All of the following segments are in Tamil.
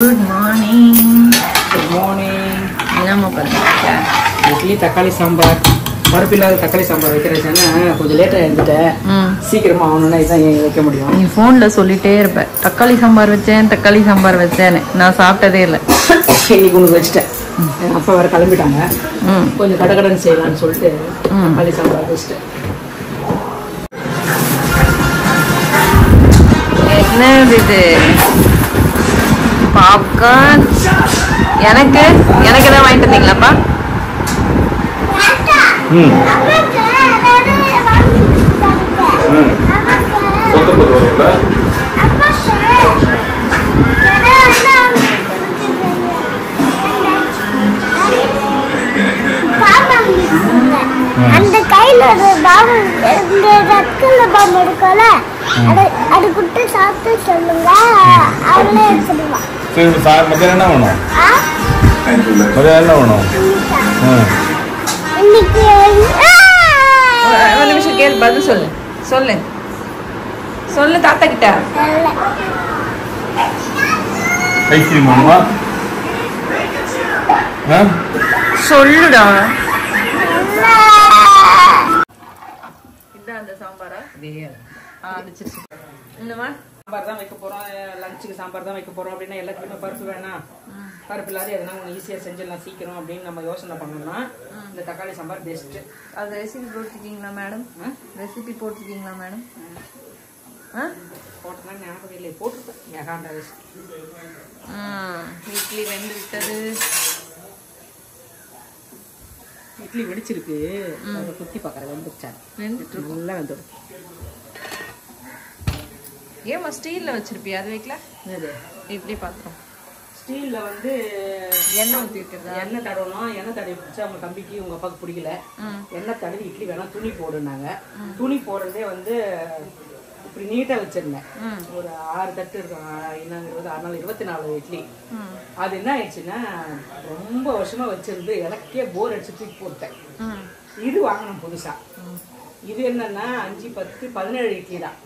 Good morning. Good morning. என்னம்மா பண்ணுறீங்க? இட்லி தக்காளி சாம்பார் பருப்பில்லாத தக்காளி சாம்பார் வைக்கிறேன்னா கொஞ்சம் லேட்டாக எழுந்துட்டேன். சீக்கிரமா ஆகணும்னா இதான் வைக்க முடியும். நீ ஃபோனில் சொல்லிட்டே இருப்பேன் தக்காளி சாம்பார் வச்சேன்னு. நான் சாப்பிட்டதே இல்லை. இன்னைக்கு ஒன்று வச்சுட்டேன். அப்பா வேற கிளம்பிட்டாங்க. கொஞ்சம் கடகடன்னு செய்யலாம்னு சொல்லிட்டு தக்காளி சாம்பார் வச்சுட்டேன். என்ன இது பாப்கார்ன்? எனக்கு தான் வாங்கிட்டு வந்தீங்களாப்பா? அந்த கையில ஒரு பாம்பு இந்த ரக்கல பாம்பு இருக்குல்ல அது குட்டி சாப்பிட்டு சொல்லுங்க அவளே எடுத்துடுவா. சரி மத்தியானம் என்ன வேணும்? மத்தியானம் என்ன வேணும்? இன்னைக்கு ஒரு நிமிஷம் கேள், பதில் சொல்லு தாத்தா கிட்ட. ஐஸ்கிரீம் வேணுமா? சொல்லுடா. இதான் அந்த சாம்பாரா? என்னமா சாம்பார் தான் வைக்க போறோம். லஞ்சுக்கு சாம்பார் தான் வைக்க போறோம் அப்படின்னா எல்லாத்துக்குமே பருப்பு வேணாம். பருப்பு இல்லாத எதனா ஒன்று ஈஸியாக செஞ்சிடலாம் சீக்கிரம் அப்படின்னு நம்ம யோசனை பண்ணோம்னா இந்த தக்காளி சாம்பார் பெஸ்ட். அது ரெசிபி போட்டிருக்கீங்களா மேடம்? ரெசிபி போட்டிருக்கீங்களா மேடம்? போட்டோம்னா ஞாபகம் இல்லை, போட்டிருப்பேன். ஏகாண்டா இட்லி வெந்து விட்டது. இட்லி வெடிச்சிருக்கு. குத்தி பார்க்கற வெந்துருச்சா? நல்லா வெந்துடும். ஏமா ஸ்டீல்ல வச்சிருப்பியா? அது வைக்கல. இட்லி பாத்திரம் ஸ்டீல்ல வந்து எண்ணெய் ஊற்றி வைக்கிறதா? எண்ணெய் தடவணும். எண்ணெய் தடவி பிடிச்சா அவங்க தம்பிக்கு உங்க அப்பாவுக்கு பிடிக்கல. எண்ணெய் தடவி இட்லி வேணா துணி போடுனாங்க. துணி போடுறதே வந்து இப்படி நீட்டா வச்சிருந்தேன். ஒரு 6 தட்டு இருக்கும். என்னங்க 24 இட்லி. அது என்ன ஆயிடுச்சுன்னா ரொம்ப வருஷமா வச்சிருந்து எனக்கே போர் அடிச்சு தூக்கி போட்டேன். இது வாங்கணும் புதுசா. இது என்னன்னா 5, 10, 17 இட்லி தான்.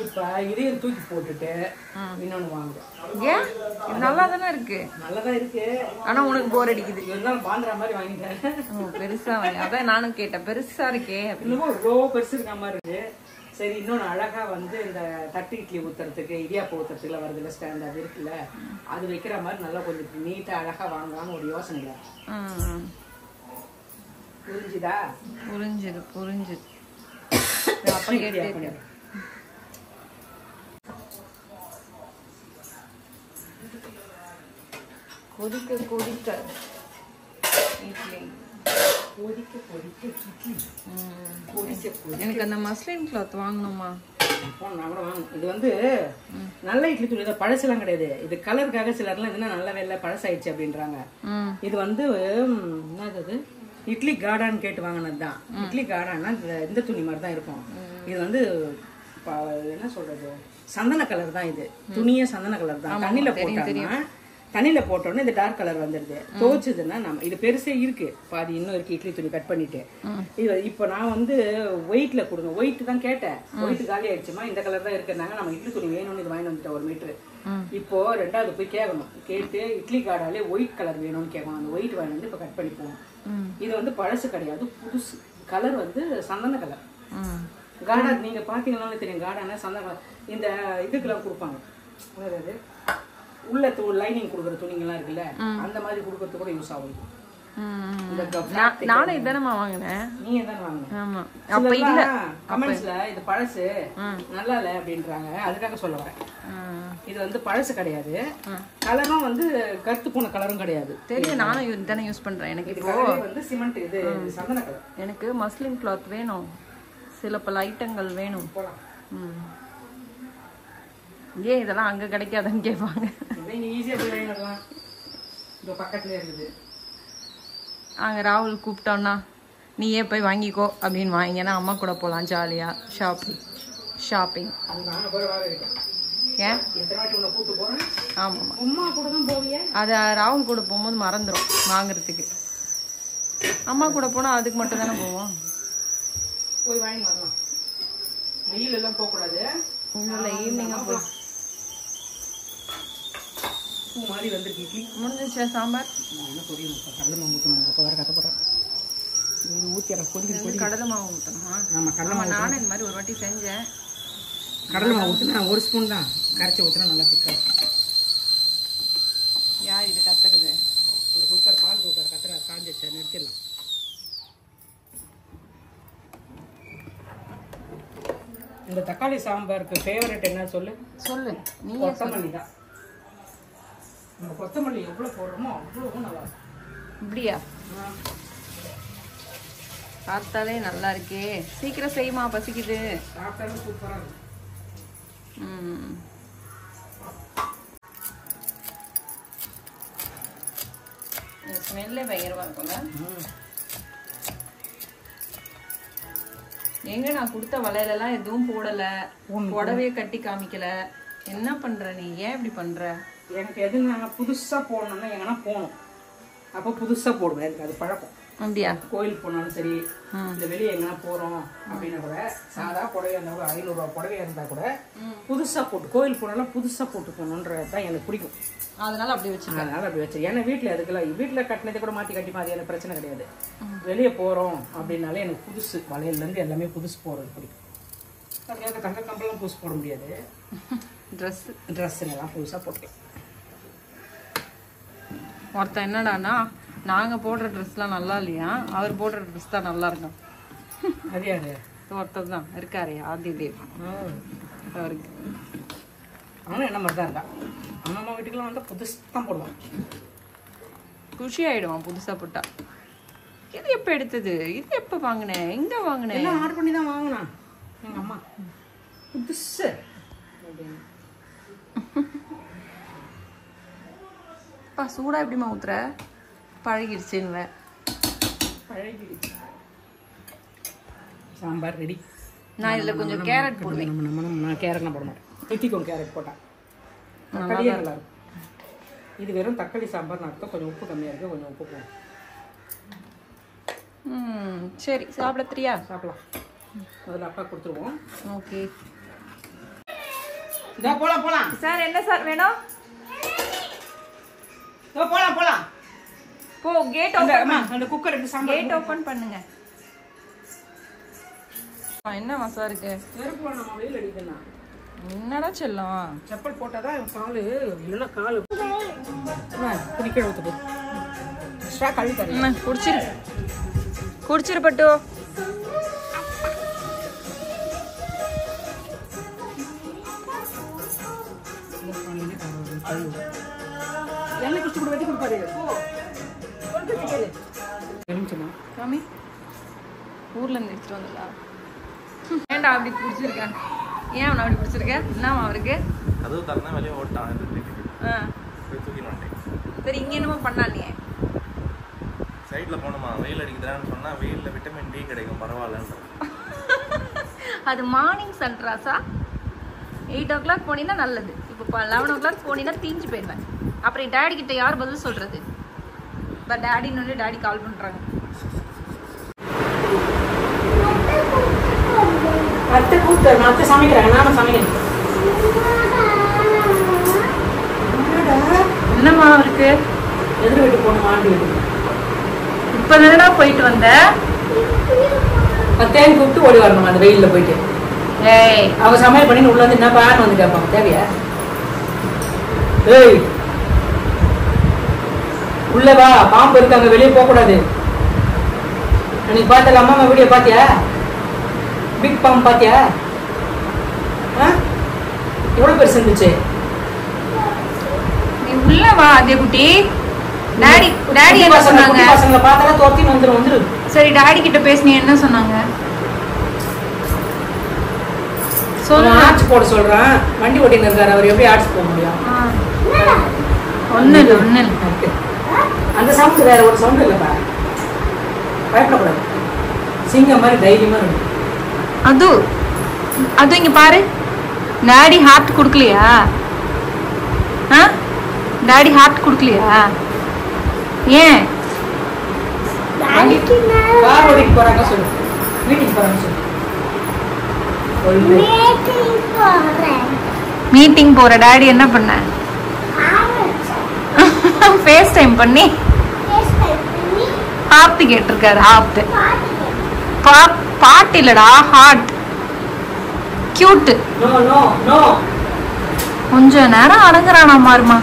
இப்ப இதையும் தூக்கி போட்டுட்டு இன்னொன்னு வாங்குறேன். நல்லா தானே இருக்கு. நல்லதா இருக்கு, ஆனா உனக்கு போர் அடிக்குது. இருந்தாலும் பாந்திர மாதிரி வாங்கிட்டேன். பெருசா அதான் நானும் கேட்டேன், பெருசா இருக்கே. இன்னமும் ரொம்ப பெருசு இருக்க மாதிரி இருக்கு. சரி, இன்னொன்னு அழகா வந்து இந்த தட்டு இட்லி ஊத்துறதுக்கு இடியாப்பம் ஊத்துறதுக்குலாம் வருதுல ஸ்டாண்ட், அது இருக்குல்ல, அது வைக்கிற மாதிரி நல்லா கொஞ்சம் நீட்டா அழகா வாங்கலாம்னு ஒரு யோசனை. புரிஞ்சுதா? புரிஞ்சுது. அப்ப கேட்டு கொதிக்க இட்லி. எனக்கு அந்த மஸ்லின் கிளாத் வாங்கணுமா? இது வந்து நல்ல இட்லி துணி தான், பழசுலாம் கிடையாது. இது கலருக்காக சிலர்லாம் இதுனா நல்ல வேலை பழசாயிடுச்சு அப்படின்றாங்க. இது வந்து என்னது இட்லி கார்டான்னு கேட்டு வாங்கினதுதான். இட்லி கார்டான்னா இந்த துணி மாதிரி தான் இருக்கும். இது வந்து என்ன சொல்றது, சந்தன கலர் தான். இது துணியே சந்தன கலர் தான். தண்ணியில போட்டோம்னா இது டார்க் கலர் வந்துடுது. துவைச்சதுன்னா நம்ம இது பெருசே இருக்கு, பாதி இன்னும் இருக்கு. இட்லி துணி கட் பண்ணிட்டு இது இப்போ நான் வந்து ஒயிட்ல கொடுங்க. ஒயிட் தான் கேட்டேன். ஒயிட் காலி ஆயிடுச்சுமா, இந்த கலர் தான் இருக்குன்னாங்க. நம்ம இட்லி துணி வேணும்னு இது வாங்கிட்டு வந்துட்டேன் 1 மீட்டர். இப்போ 2வது போய் கேட்கணும். கேட்டு இட்லி கார்டாலே ஒயிட் கலர் வேணும்னு கேட்கணும். அந்த ஒயிட் வாங்கி வந்து இப்போ கட் பண்ணி போவோம். இது வந்து பழசு கிடையாது, புதுசு. கலர் வந்து சந்தன கலர். கார்டா நீங்க பாத்தீங்கன்னாலும் தெரியும். கார்டானா சந்தன கலர். இந்த இதுக்கெல்லாம் கொடுப்பாங்க, அதாவது உள்ள லைனிங் கொடுக்குற துணிங்கெல்லாம் இருக்குல்ல, அந்த மாதிரி கொடுக்கறது கூட யூஸ் ஆகும். நானே இதானமா வாங்கினேன். நீங்க தான் வாங்கினேன். ஆமா, அப்ப இல்ல கமெண்ட்ஸ்ல இது பழசு நல்லா இல்ல அப்படின்றாங்க. அதுக்காக சொல்ல வரேன். இது வந்து பழசு கிடையாது. கலரும் வந்து கருத்து போன கலரும் கிடையாது. தெரியும், நானும் இதானே யூஸ் பண்றேன். எனக்கு இப்போ வந்து சிமெண்ட், இது சந்தன கலர். எனக்கு மஸ்லின் கிளாத் வேணும், சில பல ஐட்டங்கள் வேணும். ஏன் இதெல்லாம் அங்க கிடைக்காதுன்னு கேட்பாங்க. ஈஸியா போய் வாங்கிடலாம், இந்த பக்கத்துல இருக்குது. அங்கே ராகுல் கூப்பிட்டோன்னா நீயே போய் வாங்கிக்கோ அப்படின்னு வாங்கினா அம்மா கூட போகலாம் ஜாலியாக ஷாப்பிங். ஏன்? ஆமாம், அது ராகுல் கூட போகும்போது மறந்துடும் வாங்குறதுக்கு. அம்மா கூட போனால் அதுக்கு மட்டும் தானே போவோம். போய் வாங்கி வரலாம். வெயில் எல்லாம் போக கூடாது. இல்ல ஈவினிங்கா போய் பூ மாதிரி வந்திருக்கு இட்லி. முடிஞ்சிச்சா சாம்பார்? என்ன பொரியல் கடலை மாவு ஊற்றணும். அப்போ வேறு கத்த போகிறேன். இது ஊற்றிடுறேன். பொரியல் கடலை மாவு ஊற்றணுமா? ஆமாம், கடலை மாவு. நானும் இந்த மாதிரி ஒரு வாட்டி செஞ்சேன். கடலை மாவு ஊற்றினா 1 ஸ்பூன் தான் கரைச்சி ஊற்றினா நல்லா திக்காக. யார் இது கத்துறது? ஒரு குக்கர், பால் குக்கர் கத்துற காஞ்சிச்சு, நிறுத்திடலாம். இந்த தக்காளி சாம்பாருக்கு ஃபேவரட் என்ன சொல்லு? சொல்லு நீ. கொத்தமல்லி தான். நம்ம கொத்தமல்லி எவ்வளோ போடுறோமோ அவ்வளோ நல்லா இருக்கும். இப்படியா? பார்த்தாலே நல்லா இருக்கே. சீக்கிரம் செய்யுமா, பசிக்குது. சாப்பிட்டாலும் சூப்பராக இருக்கும். ஸ்மெல்லே பயங்கரமா இருக்கும்ல. எங்க நான் கொடுத்த வளையலெல்லாம் எதுவும் போடல, புடவைய கட்டி காமிக்கல. என்ன பண்ற நீ? ஏன் இப்படி பண்ற? எனக்கு எதுனா புதுசா போடணும்னா எங்கன்னா போகணும், அப்போ புதுசா போடுவேன். எனக்கு அது பழக்கம். அப்படியா? கோயிலுக்கு போனாலும் சரி, இந்த வெளியே எங்கன்னா போறோம் அப்படின்னா கூட சாதா புடவையா இருந்தா கூட 500 ரூபா புடவையா இருந்தா கூட புதுசா போட்டு, கோயில் போனாலும் புதுசா போட்டு போகணுன்றதுதான் எனக்கு பிடிக்கும். அதனால அப்படி வச்சிருக்கேன். அதனால அப்படி வச்சு. ஏன்னா வீட்டுல அதுக்கெல்லாம் வீட்டுல கட்டினதை கூட மாத்தி கட்டி மாதிரி எனக்கு பிரச்சனை கிடையாது. வெளியே போறோம் அப்படின்னாலே எனக்கு புதுசு, வளையல்ல இருந்து எல்லாமே புதுசு போடுறது பிடிக்கும். அதுக்காக தங்க கம்பெல்லாம் புதுசு போட முடியாது. ட்ரெஸ்ஸுங்கெல்லாம் புதுசா போட்டேன். ஒருத்தன் என்னடானா, நாங்க போடுற ட்ரெஸ்லாம் நல்லா இல்லையா, அவர் போடுற ட்ரெஸ் தான் நல்லா இருக்கும். அதே அது ஒருத்தர் தான் இருக்காரு, ஆதி தேவ். அவருக்கு அவனும் என்ன மாதிரி தான் இருக்கா. அம்மா வீட்டுக்கெல்லாம் வந்து புதுசு தான் போடுவான். குஷி ஆயிடுவான் புதுசா போட்டா. இது எப்ப எடுத்தது? இது எப்ப வாங்கினேன்? எங்க வாங்கினேன்? எல்லாம் ஆர்டர் பண்ணி தான் வாங்கினான் எங்க அம்மா. புதுசு பா, சூடா எப்படிமா ஊத்துற? பழகிடுச்சுன்னு. பழகிடுச்சு. சாம்பார் ரெடி. நான் இதுல கொஞ்சம் கேரட் போடுவேன். நான் கேரட்லாம் போட மாட்டேன். திட்டிக்கும் கேரட் போட்டேன். தக்காளியே நல்லா இருக்கும். இது வெறும் தக்காளி சாம்பார் அர்த்தம். கொஞ்சம் உப்பு கம்மியா இருக்கு, கொஞ்சம் உப்பு போடும். சரி, சாப்பிடத்திரியா? சாப்பிடலாம். அதில் அப்பா கொடுத்துருவோம். ஓகே. இதோ போலாம் போலாம். சார் என்ன சார் வேணும்? இதோ போலாம் போலாம். போ, கேட் ஓபன். அந்த குக்கர் எடுத்து சாம்பார் கேட் ஓபன் பண்ணுங்க. என்ன மசா இருக்கு? செருப்பு நம்ம வெயில் அடிக்குதுண்ணா. என்னடா செல்லம்? செப்பல் போட்டாதான் காலு, இல்லைன்னா காலு குடிக்கிற ஊற்றுது. எக்ஸ்ட்ரா கழுவி தரேன். குடிச்சிரு பட்டு. எண்ணெய் குடிச்சு கூட வெட்டி கொடுப்பாரு. சாமி ஊர்ல இருந்து எடுத்துட்டு வந்ததா? ஏன்டா அப்படி பிடிச்சிருக்கேன்? ஏன் அவனை அப்படி பிடிச்சிருக்கேன்? என்னவா அவருக்கு? அதுவும் தரனா வெளியே ஓட்டான். போய் தூக்கிட்டு வந்துட்டேன். சரி, இங்க என்னமோ பண்ணா நீ? சைடில் போகணுமா, வெயில் அடிக்குதான்னு சொன்னால் வெயிலில் விட்டமின் டி கிடைக்கும், பரவாயில்லன்ற. அது மார்னிங் சன்ராஸா? 8 o'clock போனீங்கன்னா நல்லது. இப்போ 11 o'clock போனீங்கன்னா தீஞ்சு போயிடுவேன். அப்புறம் டேடி கிட்ட யார் பதில் சொல்றது? பட் டேடின்னு டேடி கால் பண்றாங்க. அத்தை கூத்து, அத்தை சமைக்கிறாங்க, நானும் சமைக்கிறேன். என்னம்மா அவருக்கு? எதிர் வீட்டு போகணும், ஆண்டி வீட்டு. இப்ப தானடா போயிட்டு வந்த? தேன் கூப்பிட்டு ஓடி வரணும் அந்த வெயில்ல போயிட்டு. ஏய், அவங்க சமையல் பண்ணி உள்ள வந்து என்ன பான்னு வந்து கேட்பாங்க. தேவையா? ஏய், உள்ள வா, பாம்பு இருக்காங்க, வெளியே போக கூடாது. அன்னைக்கு பார்த்தல அம்மா வீடியோ பாத்தியா? பிக் பாம்பு பாத்தியா? எவ்வளவு பெருசு இருந்துச்சு. நீ உள்ள வா அதே குட்டி. டாடி என்ன சொன்னாங்க? பசங்களை பார்த்தால தோத்தின்னு வந்துரு. சரி, டாடி கிட்ட பேசி என்ன சொன்னாங்க? ஆர்ட்ஸ் போட சொல்றேன். வண்டி ஓட்டின்னு இருக்காரு அவர், எப்படி ஆர்ட்ஸ் போக முடியும்? ஒண்ணு இல்ல. அந்த சவுண்ட் வேற ஒரு சவுண்ட் இல்லப்பா. பயப்படக்கூடாது. சிங்கம் மாதிரி தைரியமா இருக்கும். அது இங்க பாரு. டாடி ஹார்ட் குடுக்கலையா? டாடி ஹார்ட் குடுக்கலையா? ஏன்? கார் ஓடிட்டு போறாங்க சொல்லு. மீட்டிங் போறாங்க சொல்லு. மீட்டிங் போற டாடி என்ன பண்ண? ஃபேஸ் டைம் பண்ணி ஹார்ட் கேட்டிருக்காரு. ஹார்ட் பாட்டு இல்லடா, heart. Cute. No no no. கொஞ்ச நேரம் அடங்குறானா மாறுமா.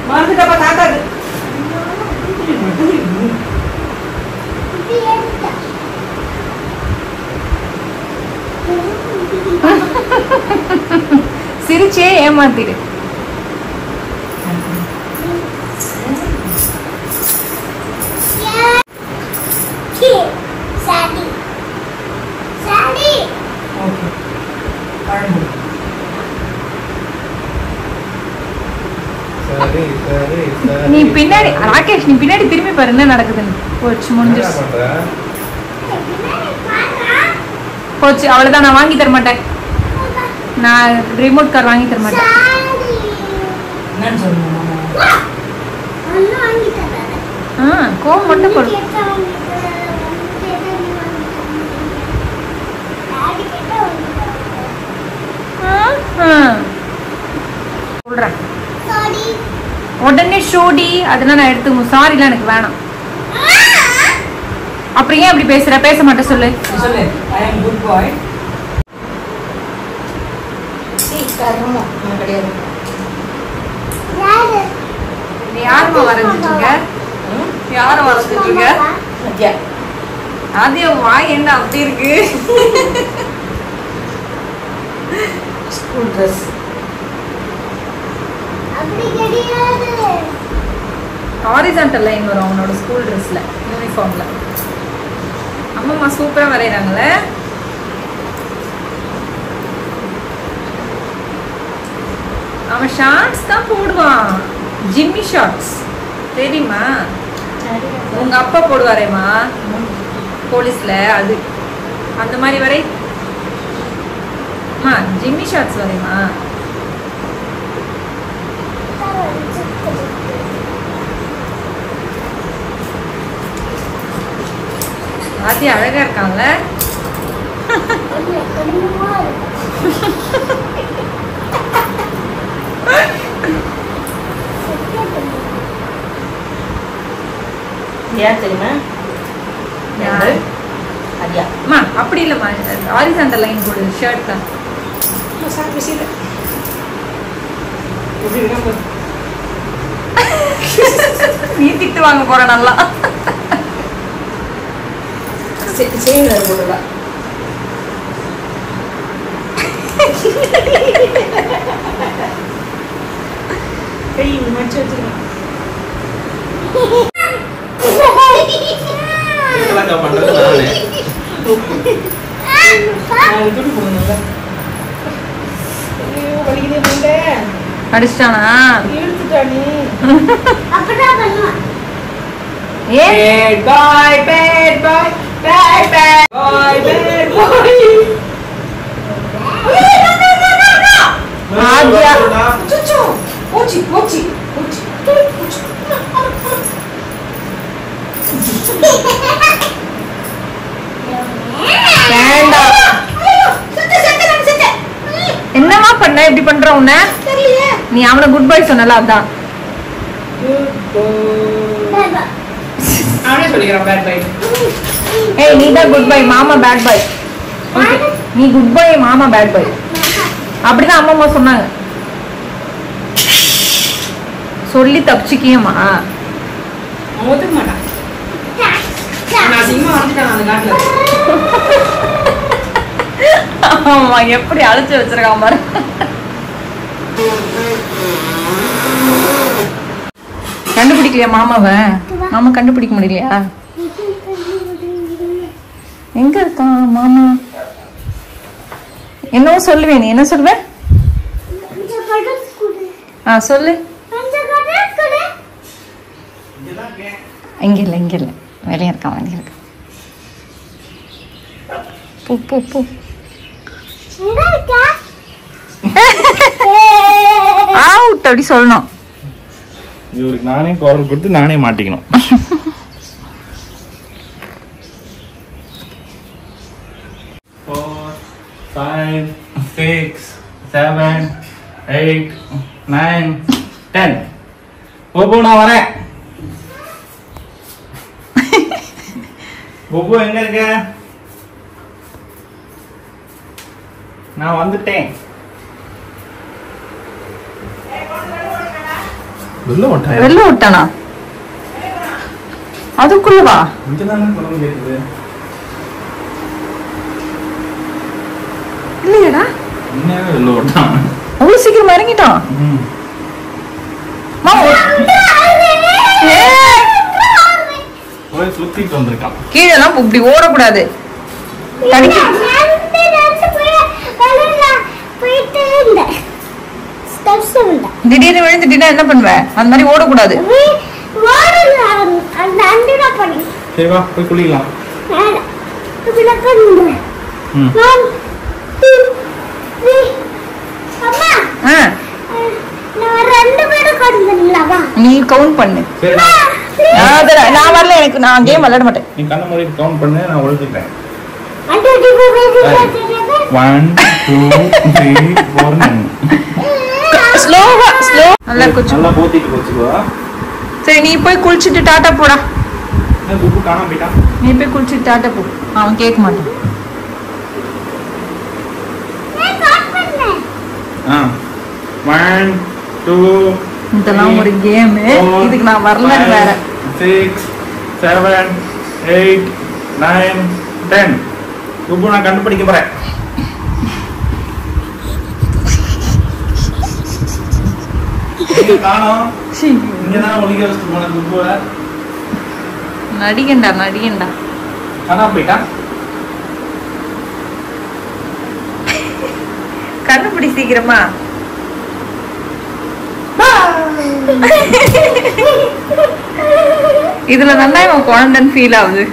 மறந்துட்டப்பா தாத்தாது. சிரிச்சே ஏமாத்திடு. நீ பின்னாடி ராகேஷ், நீ பின்னாடி திரும்பி பாரு என்ன நடக்குதுன்னு. போச்சு, முடிஞ்சிருச்சு. போச்சு, அவ்வளவுதான். நான் வாங்கி தர மாட்டேன். நான் ரிமோட் கார் வாங்கி தர மாட்டேன். என்னன்னு சொல்லுங்க கோவம் மட்டும் போடு. சொல்றேன் உடனே ஷோடி. அதெல்லாம் நான் எடுத்துக்கணும். சாரிலாம் எனக்கு வேணாம். அப்புறம் ஏன் அப்படி பேசுற? பேச மாட்டேன் சொல்லு. சொல்லு. ஐ அம் குட் பாய். கிடையாது. நீ யாருமா வரைஞ்சிட்டு இருக்க? யாரும் வரைஞ்சிட்டு இருக்க? அது வாய் என்ன அப்படி இருக்கு? School dress. ஹாரிசான்டல் லைன் வரும் அவனோட ஸ்கூல் ட்ரெஸ்ல, யூனிஃபார்ம்ல. அம்மா சூப்பரா வரையறாங்களே. அவன் ஷார்ட்ஸ் தான் போடுவான், ஜிம்மி ஷார்ட்ஸ். தெரியுமா? உங்க அப்பா போடுவாரேம்மா போலீஸ்ல, அது அந்த மாதிரி வரை. Jimmy shorts வரையுமா? ஆதி அழகா இருக்கான்ல. ஏன் தெரியுமா? அம்மா அப்படி இல்லம்மா, ஹாரிசான்டல் லைன் போடு ஷர்ட் தான். நீ திட்டு வாங்க போற நல்லா. போடலாம். கை மடிச்சு வச்சிருக்கேன். அடிச்சிட்டானா? என்னமா பண்ண? இப்படி பண்ற உன்ன? நீ அவனை குட் பை சொன்னல, அதான். அவனே சொல்லிக்கிறான் பேட் பை. ஏய் நீ தான் குட் பை, மாமா பேட் பை. ஓகே நீ குட் பை, மாமா பேட் பை. அப்படிதான் அம்மா சொன்னாங்க. சொல்லி தப்பிச்சுக்கியம்மா. ஒத்துக்க மாட்டான். நான் சினிமா வந்துட்டேன் அந்த காட்டுல. ஆமா எப்படி அழைச்சு வச்சிருக்கான் பாரு. கண்டுபிடிக்கலையா மாமாவை? மாமா கண்டுபிடிக்க முடியலையா? எங்க இருக்கான் மாமா? என்னவோ சொல்லுவேன். நீ என்ன சொல்லுவ? சொல்லு. இங்க இல்ல, இங்க இல்ல, வெளியே இருக்கான், வெளியே இருக்கான். பூ பூ பூ. அவுட் அப்படி சொல்லணும். இவருக்கு நானே குரல் கொடுத்து நானே மாட்டிக்கணும். 4 5 6 7 8 9 10. நான் வரேன். புப்பு எங்க இருக்க? நான் வந்துட்டேன். வெளில விட்டானா? அதுக்குள்ளவா? இங்கதானே குழம்பு கேக்குது. இல்லையடா, இன்னும் வெளில விட்டான். அவ்வளவு சீக்கிரம் இறங்கிட்டான். போய் சுத்திட்டு வந்திருக்கான். கீழெல்லாம் இப்படி ஓடக்கூடாது. திடீர்னு விழுந்துட்டீங்கன்னா என்ன பண்ணுவ? அந்த மாதிரி ஓடக்கூடாது. சரி வா போய் குளிக்கலாம். நீ கவுண்ட் பண்ணு. நான் வரல, எனக்கு நான் கேம் விளையாட மாட்டேன். நீ கண்ண மாதிரி கவுண்ட் பண்ணு, நான் ஒழுதுக்கிறேன். 1 2 1 2 3 4 ஸ்லோவா ஸ்லோ. நல்லா குச்சி நல்லா போத்திட்டு போச்சுவா. சரி நீ போய் குளிச்சிட்டு டாட்டா போடா. நான் புப்பு காணாம போயிட்டான். நீ போய் குளிச்சிட்டு டாட்டா போ. அவன் கேட்க மாட்டான். 1 2 இதெல்லாம் ஒரு கேம். இதுக்கு நான் வரல வேற. 6 7 8 9 10. புப்பு நான் கண்டுபிடிக்க போறேன். காணோம். இங்கதான் ஒளிக்க வச்சுட்டு போன புப்புவை. நடிகண்டா நடிகண்டா. காணாம போயிட்டான். கண்டுபிடி சீக்கிரமா. இதுல நல்லா இவன் குழந்தைன்னு ஃபீல் ஆகுது.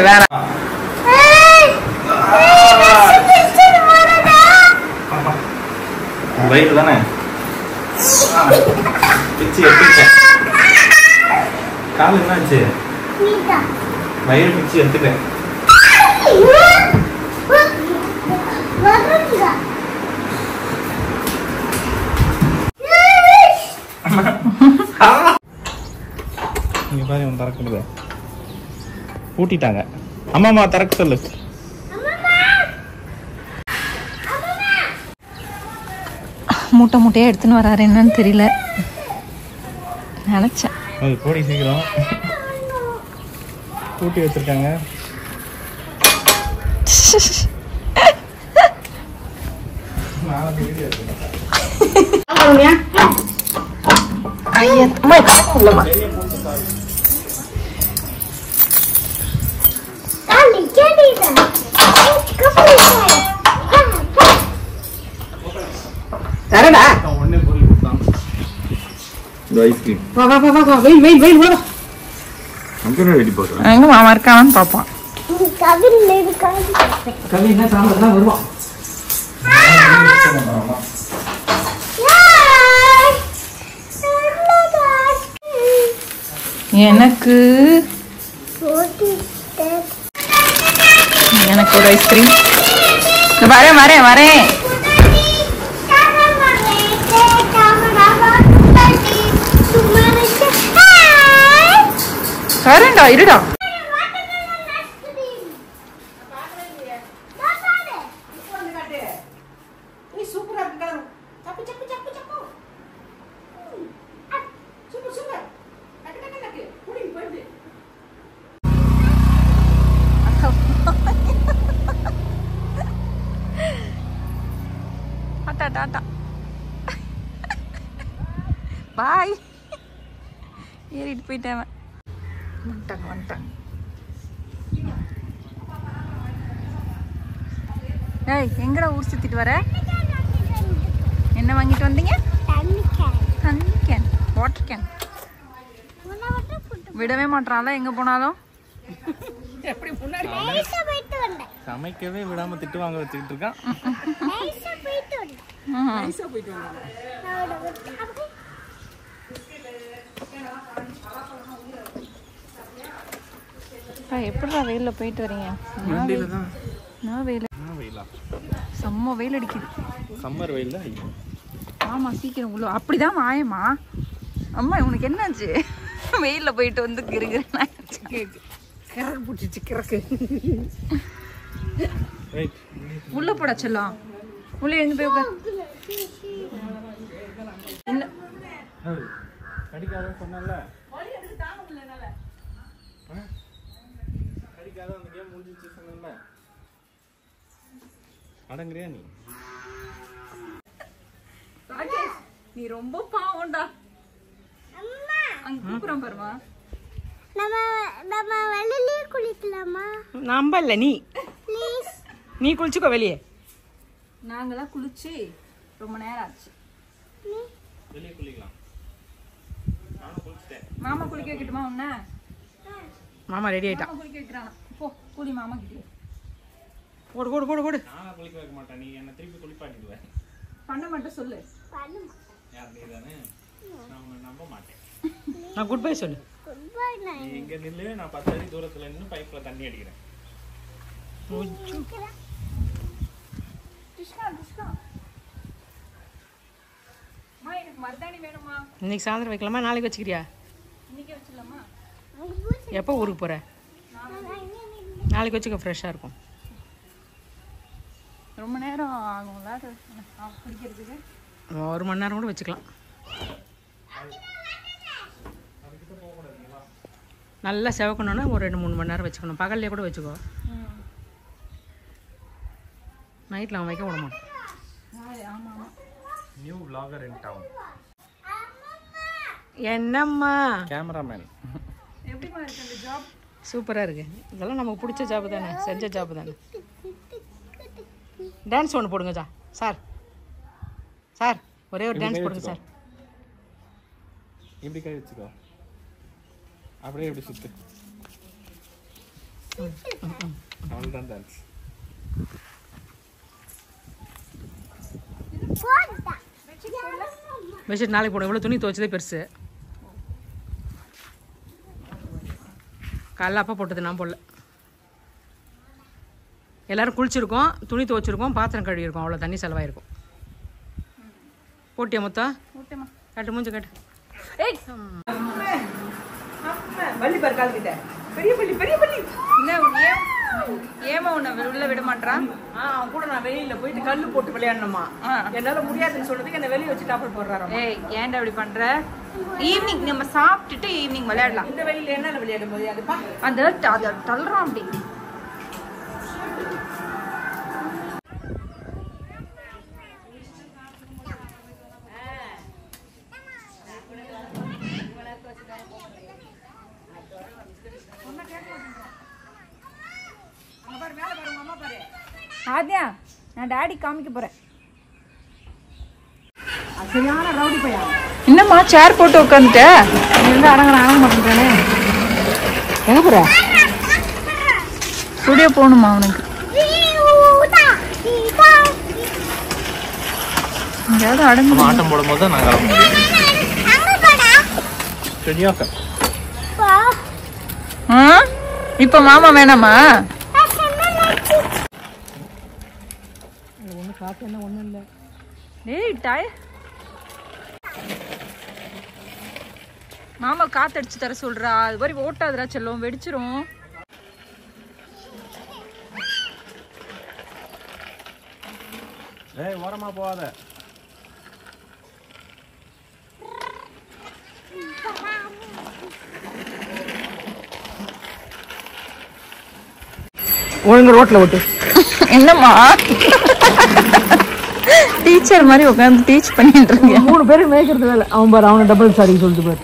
வேற வயிறு தானே பிச்சு எடுத்துட்டேன். கால் என்னாச்சு? வயிறு பிச்சு எடுத்துட்டேன். நீங்க பாரு இவன் திறக்கிறது. பூட்டிட்டாங்க. அம்மா திறக்க சொல்லு. மூட்டை மூட்டையா எடுத்துன்னு வராரு, என்னன்னு தெரியல. நினைச்சேன் போடி சீக்கிரம். பூட்டி வச்சிருக்காங்க. தரடா. உடனே பொருள் கொடுத்தான். இந்த ஐஸ்கிரீம். வா வா வா வா வெயில் வெயில் வெயில் வா. அங்கே ரெடி போடுறேன். எங்க மாமா இருக்கான்னு பாப்பான். கவி என்ன சாம்பார் தான் வருவான். எனக்கு எனக்கு ஒரு ஐஸ்கிரீம். வரேன் வரேன் வரேன். வரேன்டா, இருடா. டாடா டாடா பாய். ஏறிட்டு போயிட்டேன். வந்துட்டாங்க வந்துட்டாங்க. ஏய் எங்கடா ஊர் சுத்திட்டு வர? என்ன வாங்கிட்டு வந்தீங்க? தண்ணி கேன், வாட்டர் கேன். விடவே மாட்டான்ல எங்க போனாலும். சமைக்கவே விடாம திட்டு வாங்க வச்சுக்கிட்டு இருக்கான். எப்படிடா வெயில்ல போயிட்டு வரீங்க? நான் வெயில் செம்ம வெயில் அடிக்குது. சம்மர் வெயில்ல. ஆமா சீக்கிரம் உள்ள. அப்படிதான் வாயம்மா. அம்மா உனக்கு என்னாச்சு? வெயில்ல போயிட்டு வந்து கிருகிறேன். கிறக்கு பிடிச்சிச்சு கிறக்கு. உள்ள போட செல்லம். உள்ள எழுந்து போய் உட்கார். என்ன கடிக்காத சொன்னல கடிக்காத அந்த கேம் முடிஞ்சிச்சு சொன்னல. அடங்கறியா நீ? ராஜேஷ் நீ ரொம்ப பாவம்டா. அங்க கூப்பிடுறோம் பாருமா. நம்ம வெளியிலே குளிக்கலாமா? நம்ப இல்ல நீ ப்ளீஸ். நீ குளிச்சுக்கோ வெளியே. நாங்களாம் குளிச்சு ரொம்ப நேரம் ஆச்சு. வெளியே குளிக்கலாம். நானும் குளிச்சிட்டேன். மாமா குளிக்க வைக்கட்டுமா உன்ன? மாமா ரெடி ஆயிட்டான். மாமா குளிக்க வைக்கிறானா? போ குளி மாமா கிட்ட. போடு போடு போடு போடு. நான் குளிக்க வைக்க மாட்டேன். நீ என்ன திருப்பி குளிப்பாட்டிடுவ. பண்ண மட்டும் சொல்லு. யார் நீ தானே? நான் உன்னை நம்ப மாட்டேன். நான் குட் பை சொல்லு. Good bye. நீ இங்க நில்லு, நான் 10 அடி தூரத்துல நின்னு பைப்ல தண்ணி அடிக்கிறேன். டிஷ்கா டிஷ்கா. மா எனக்கு மர்தாணி வேணுமா? இன்னைக்கு சாயந்தரம் வைக்கலாமா நாளைக்கு வச்சுக்கிறியா? இன்னைக்கு வச்சிடலாமா? எப்போ ஊருக்கு போற? நாளைக்கு வச்சுக்க ஃப்ரெஷ்ஷாக இருக்கும். ரொம்ப நேரம் ஆகும்ல அது குடிக்கிறதுக்கு? 1 மணி நேரம் கூட வச்சுக்கலாம். நல்லா செவக்கணும்னா ஒரு 2-3 மணி நேரம் வச்சுக்கணும். பகல்லே கூட வச்சுக்கோ. நைட்டில் அவன் வைக்க விட மாட்டான். ஆமா ஆமா. New vlogger in town. என்னம்மா கேமராமேன். எப்படிமா இருக்கு அந்த ஜாப்? சூப்பராக இருக்கு. இதெல்லாம் நமக்கு பிடிச்ச ஜாப்பு தானே, செஞ்ச ஜாப்பு தானே. டான்ஸ் ஒன்று போடுங்க சார். சார் ஒரே ஒரு டான்ஸ் போடுங்க சார். இப்படி கை வச்சுக்கோ. அப்படியே இப்படி சுத்து. அவ்வளோதான் டான்ஸ். பெட்ஷீட் நாளைக்கு போடும். இவ்வளோ துணி துவைச்சதே பெருசு. காலைல அப்பா போட்டது நான் போடல. எல்லோரும் குளிச்சிருக்கோம், துணி துவைச்சிருக்கோம், பாத்திரம் கழுவி இருக்கும். அவ்வளோ தண்ணி செலவாயிருக்கும். போட்டியா மொத்தம்? காட்டு மூஞ்சி காட்டு. பள்ளி பாரு கால் கிட்ட. பெரிய பள்ளி பெரிய பள்ளி. ஏமா உன்னை உள்ள விட மாட்டான்? அவன் கூட நான் வெளியில போயிட்டு கல்லு போட்டு விளையாடணுமா? என்னால முடியாதுன்னு சொல்றதுக்கு என்ன வெளியே வச்சு டாப்பர் போடுறாரு. ஏய் ஏன்டா அப்படி பண்ற? ஈவினிங் நம்ம சாப்பிட்டுட்டு ஈவினிங் விளையாடலாம். இந்த வெளியில என்ன விளையாட முடியாதுப்பா. அந்த தள்ளுறான் அப்படி. ஆத்யா நான் டாடி காமிக்க போறேன். சரியான ரவுடி பையன். என்னம்மா சேர் போட்டு உட்காந்துட்ட? எங்க அடங்க மாட்டேங்கிறானே. எங்க போற? ஸ்டுடியோ போகணுமா அவனுக்கு? எங்கேயாவது அடங்கு. ஆட்டம் போடும்போது தான் நான் கிளம்ப முடியும். இப்ப மாமா வேணாமா? ஒண்ணு காத்து என்ன ஒண்ணும் இல்ல. டேய் டாய் மாமா காத்தடிச்சு தர சொல்றா. அது மாதிரி ஓட்டாதரா செல்லும், வெடிச்சிரும். ஏய் ஓரமா போகாத. ஒழுங்கு ரோட்ல ஓட்டு. என்னம்மா டீச்சர் மாதிரி உட்காந்து டீச் பண்ணிட்டு இருக்கீங்க. 3 பேரும் மேய்க்கிறது வேலை. அவன் பாரு அவனை டபுள் சாரி சொல்லிட்டு பாரு.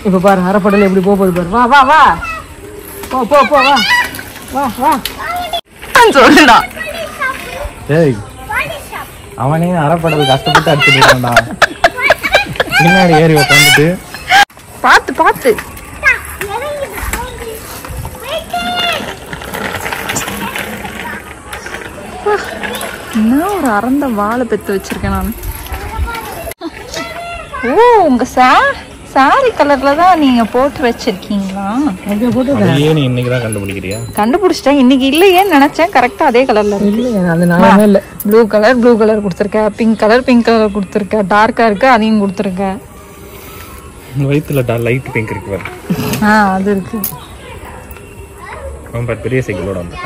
இப்ப பாரு அரைப்படல எப்படி போகுது பாரு. வா வா வா போ போ போ வா வா வா சொல்லுடா. ஏய் அவனே அரைப்படல் கஷ்டப்பட்டு அடிச்சுட்டு இருக்கான்டா. பின்னாடி ஏறி உட்காந்துட்டு பாத்து பாத்து. என்ன ஒரு அறந்த வாழை பெத்து வச்சிருக்கேன் நான். ஓ உங்க சாரி கலர்ல தான் நீங்க போட்டு வச்சிருக்கீங்களா? அதையே நீ இன்னைக்கு தான் கண்டுபிடிக்கிறியா? கண்டுபிடிச்சிட்டேன். இன்னைக்கு இல்லையேன்னு நினைச்சேன். கரெக்டா அதே கலர்ல இருக்கு. ப்ளூ கலர் கொடுத்துருக்க, பிங்க் கலர் கொடுத்துருக்க, டார்க்கா இருக்கு அதையும் கொடுத்துருக்க. வயிற்றுல லைட் பிங்க் இருக்கு பாரு. அது இருக்கு. ரொம்ப பெரிய சைக்கிளோட வந்து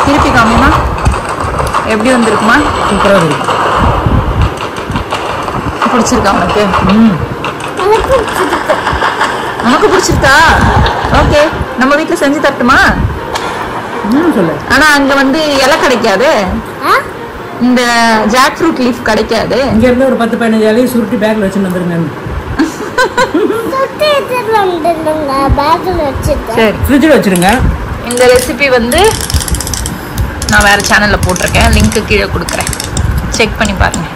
திருப்பி காமிமா. எப்படி வந்திருக்குமா? சூப்பராக இருக்கு. பிடிச்சிருக்கா உனக்கு? உனக்கு பிடிச்சிருக்கா? ஓகே, நம்ம வீட்டில் செஞ்சு தரட்டுமா? சொல்லு. ஆனா அங்க வந்து இலை கிடைக்காது, இந்த ஜாக் ஃப்ரூட் லீஃப் கிடைக்காது. இங்க இருந்து ஒரு 10-15 இலையை சுருட்டி பேக்ல வச்சுட்டு வந்துருங்க. சரி, ஃப்ரிட்ஜில் வச்சிருங்க. இந்த ரெசிபி வந்து நான் வேற சேனல்ல போட்டிருக்கேன், லிங்க் கீழே கொடுக்குறேன், செக் பண்ணி பாருங்க.